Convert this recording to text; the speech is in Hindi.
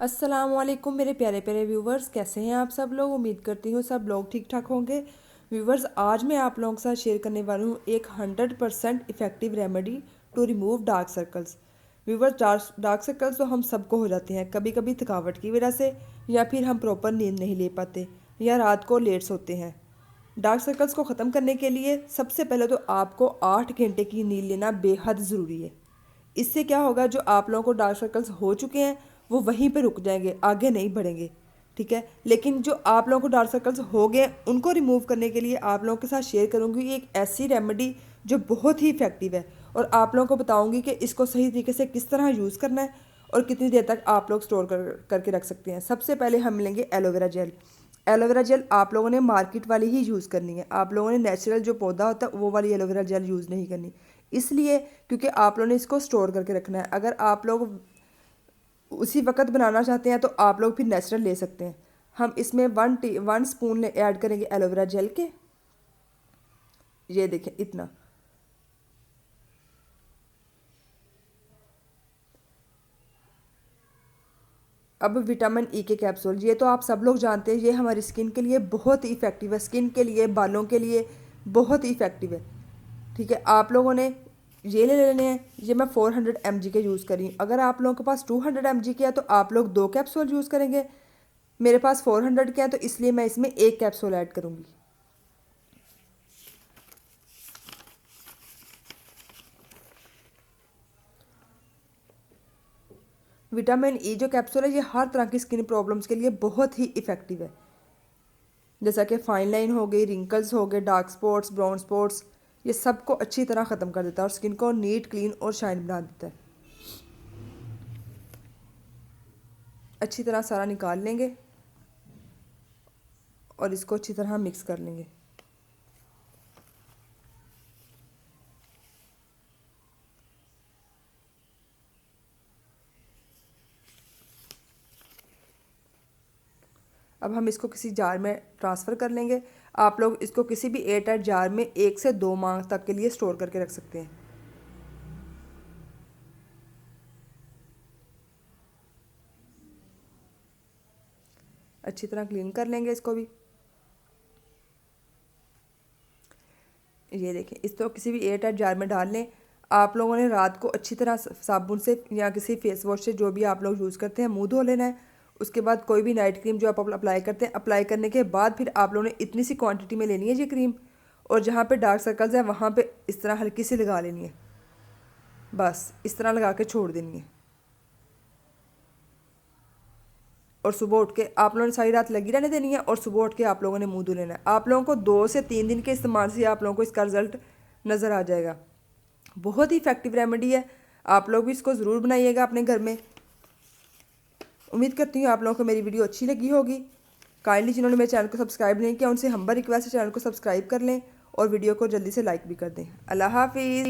अस्सलामुअलैकुम मेरे प्यारे प्यारे व्यूवर्स, कैसे हैं आप सब लोग। उम्मीद करती हूँ सब लोग ठीक ठाक होंगे। व्यूवर्स, आज मैं आप लोगों के साथ शेयर करने वाली हूँ एक 100% effective remedy to remove dark circles. Viewers, dark circles तो हम सबको हो जाते हैं, कभी कभी थकावट की वजह से, या फिर हम प्रॉपर नींद नहीं ले पाते, या रात को लेट सोते हैं। डार्क सर्कल्स को ख़त्म करने के लिए सबसे पहले तो आपको 8 घंटे की नींद लेना बेहद ज़रूरी है। इससे क्या होगा, जो आप लोगों को डार्क सर्कल्स हो चुके हैं वो वहीं पे रुक जाएंगे, आगे नहीं बढ़ेंगे। ठीक है, लेकिन जो आप लोगों को डार्क सर्कल्स हो गए उनको रिमूव करने के लिए आप लोगों के साथ शेयर करूंगी एक ऐसी रेमेडी जो बहुत ही इफ़ेक्टिव है, और आप लोगों को बताऊंगी कि इसको सही तरीके से किस तरह यूज़ करना है और कितनी देर तक आप लोग स्टोर करके रख सकते हैं। सबसे पहले हम लेंगे एलोवेरा जेल। एलोवेरा जेल आप लोगों ने मार्केट वाली ही यूज़ करनी है, आप लोगों ने नेचुरल जो पौधा होता है वो वाली एलोवेरा जेल यूज़ नहीं करनी। इसलिए क्योंकि आप लोगों ने इसको स्टोर करके रखना है। अगर आप लोग उसी वक्त बनाना चाहते हैं तो आप लोग फिर नेचुरल ले सकते हैं। हम इसमें 1 स्पून ऐड करेंगे एलोवेरा जेल के। ये देखें इतना। अब विटामिन ई के कैप्सूल, ये तो आप सब लोग जानते हैं, ये हमारी स्किन के लिए बहुत ही इफ़ेक्टिव है, स्किन के लिए, बालों के लिए बहुत ही इफ़ेक्टिव है। ठीक है, आप लोगों ने ये ले लेने हैं। ये मैं 400 mg के यूज़ करी। अगर आप लोगों के पास 200 mg के है तो आप लोग 2 कैप्सूल यूज़ करेंगे। मेरे पास 400 के हैं तो इसलिए मैं इसमें 1 कैप्सूल ऐड करूँगी। विटामिन ई जो कैप्सूल है ये हर तरह की स्किन प्रॉब्लम्स के लिए बहुत ही इफ़ेक्टिव है, जैसा कि फाइन लाइन हो गई, रिंकल्स हो गए, डार्क स्पॉट्स, ब्राउन स्पॉट्स, ये सब को अच्छी तरह ख़त्म कर देता है और स्किन को नीट, क्लीन और शाइन बना देता है। अच्छी तरह सारा निकाल लेंगे और इसको अच्छी तरह मिक्स कर लेंगे। अब हम इसको किसी जार में ट्रांसफ़र कर लेंगे। आप लोग इसको किसी भी एयर टाइट जार में 1 से 2 माह तक के लिए स्टोर करके रख सकते हैं। अच्छी तरह क्लीन कर लेंगे इसको भी। ये देखें, इसको किसी भी एयर टाइट जार में डाल लें। आप लोगों ने रात को अच्छी तरह साबुन से या किसी फेस वॉश से, जो भी आप लोग यूज़ करते हैं, मुंह धो लेना है। उसके बाद कोई भी नाइट क्रीम जो आप अप्लाई करते हैं, अप्लाई करने के बाद फिर आप लोगों ने इतनी सी क्वांटिटी में लेनी है ये क्रीम, और जहाँ पे डार्क सर्कल्स हैं वहाँ पे इस तरह हल्की सी लगा लेनी है। बस इस तरह लगा के छोड़ देनी है, और सुबह उठ के आप लोगों ने सारी रात लगी रहने देनी है, और सुबह उठ के आप लोगों ने मुंह धो लेना है। आप लोगों को 2 से 3 दिन के इस्तेमाल से आप लोगों को इसका रिजल्ट नज़र आ जाएगा। बहुत ही इफ़ेक्टिव रेमेडी है, आप लोग भी इसको ज़रूर बनाइएगा अपने घर में। उम्मीद करती हूँ आप लोगों को मेरी वीडियो अच्छी लगी होगी। काइंडली जिन्होंने मेरे चैनल को सब्सक्राइब नहीं किया उनसे हम्बर रिक्वेस्ट है, चैनल को सब्सक्राइब कर लें और वीडियो को जल्दी से लाइक भी कर दें। अल्लाह हाफिज़।